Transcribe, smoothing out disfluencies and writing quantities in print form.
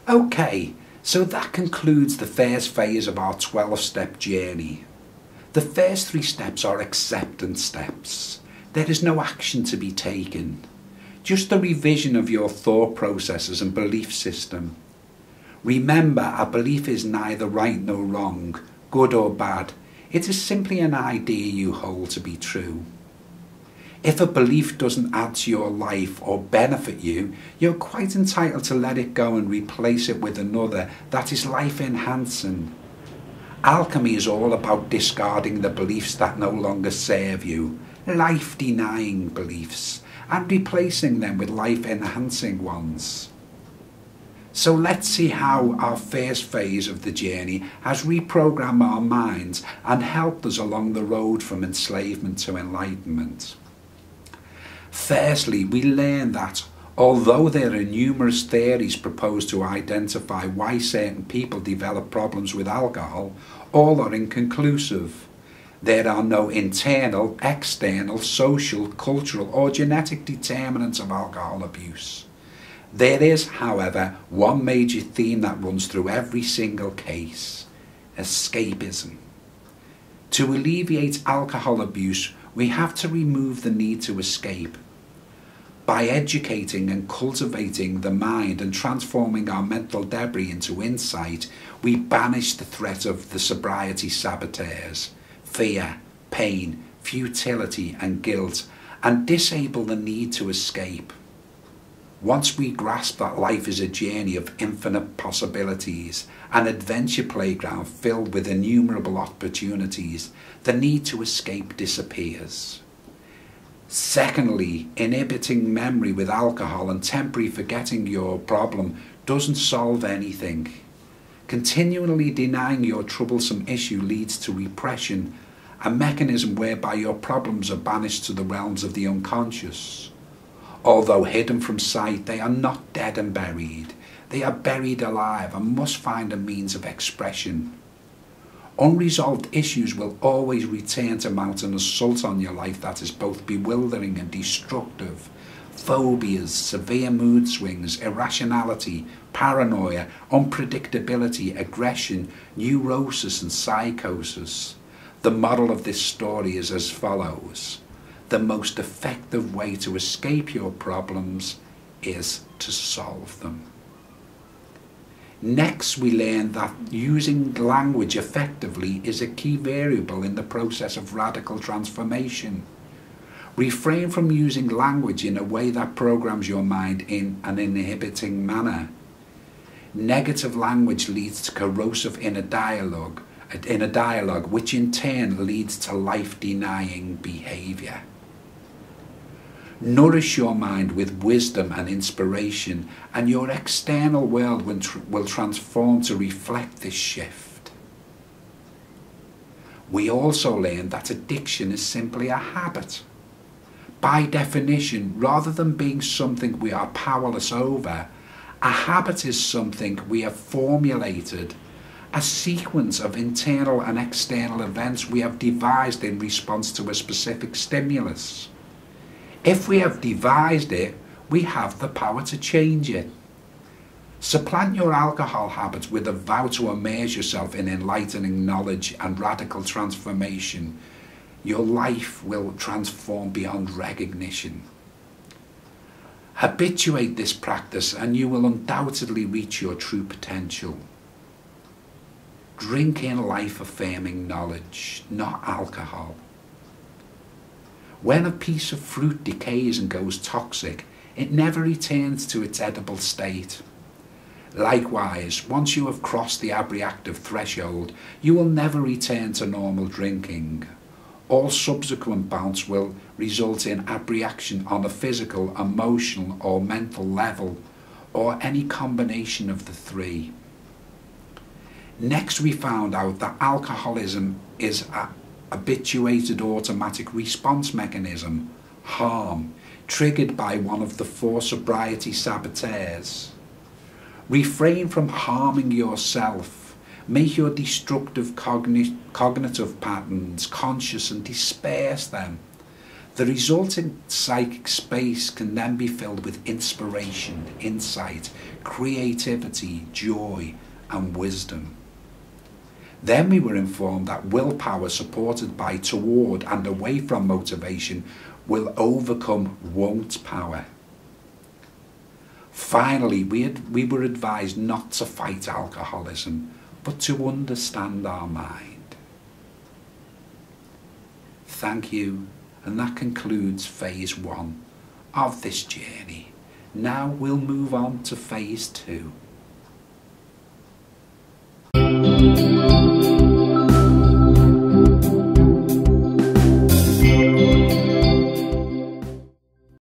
Okay, so that concludes the first phase of our 12-step journey. The first 3 steps are acceptance steps. There is no action to be taken, just a revision of your thought processes and belief system. Remember, a belief is neither right nor wrong, good or bad. It is simply an idea you hold to be true. If a belief doesn't add to your life or benefit you, you're quite entitled to let it go and replace it with another that is life-enhancing. Alchemy is all about discarding the beliefs that no longer serve you, life-denying beliefs, and replacing them with life-enhancing ones. So let's see how our first phase of the journey has reprogrammed our minds and helped us along the road from enslavement to enlightenment. Firstly, we learn that although there are numerous theories proposed to identify why certain people develop problems with alcohol, all are inconclusive. There are no internal, external, social, cultural or genetic determinants of alcohol abuse. There is, however, one major theme that runs through every single case: escapism. To alleviate alcohol abuse, we have to remove the need to escape. By educating and cultivating the mind and transforming our mental debris into insight, we banish the threat of the sobriety saboteurs, fear, pain, futility and guilt, and disable the need to escape. Once we grasp that life is a journey of infinite possibilities, an adventure playground filled with innumerable opportunities, the need to escape disappears. Secondly, inhibiting memory with alcohol and temporarily forgetting your problem doesn't solve anything. Continually denying your troublesome issue leads to repression, a mechanism whereby your problems are banished to the realms of the unconscious. Although hidden from sight, they are not dead and buried. They are buried alive and must find a means of expression. Unresolved issues will always return to mount an assault on your life that is both bewildering and destructive. Phobias, severe mood swings, irrationality, paranoia, unpredictability, aggression, neurosis and psychosis. The model of this story is as follows. The most effective way to escape your problems is to solve them. Next, we learn that using language effectively is a key variable in the process of radical transformation. Refrain from using language in a way that programs your mind in an inhibiting manner. Negative language leads to corrosive inner dialogue, which in turn leads to life-denying behavior. Nourish your mind with wisdom and inspiration, and your external world will transform to reflect this shift. We also learn that addiction is simply a habit. By definition, rather than being something we are powerless over, a habit is something we have formulated, a sequence of internal and external events we have devised in response to a specific stimulus. If we have devised it, we have the power to change it. Supplant your alcohol habits with a vow to immerse yourself in enlightening knowledge and radical transformation. Your life will transform beyond recognition. Habituate this practice and you will undoubtedly reach your true potential. Drink in life-affirming knowledge, not alcohol. When a piece of fruit decays and goes toxic, it never returns to its edible state. Likewise, once you have crossed the abreactive threshold, you will never return to normal drinking. All subsequent bouts will result in abreaction on a physical, emotional or mental level, or any combination of the three. Next, we found out that alcoholism is a habituated automatic response mechanism, harm, triggered by one of the 4 sobriety saboteurs. Refrain from harming yourself. Make your destructive cognitive patterns conscious and disperse them. The resulting psychic space can then be filled with inspiration, insight, creativity, joy, and wisdom. Then we were informed that willpower supported by toward and away from motivation will overcome won't power. Finally, we were advised not to fight alcoholism, but to understand our mind. Thank you, and that concludes phase 1 of this journey. Now we'll move on to phase 2.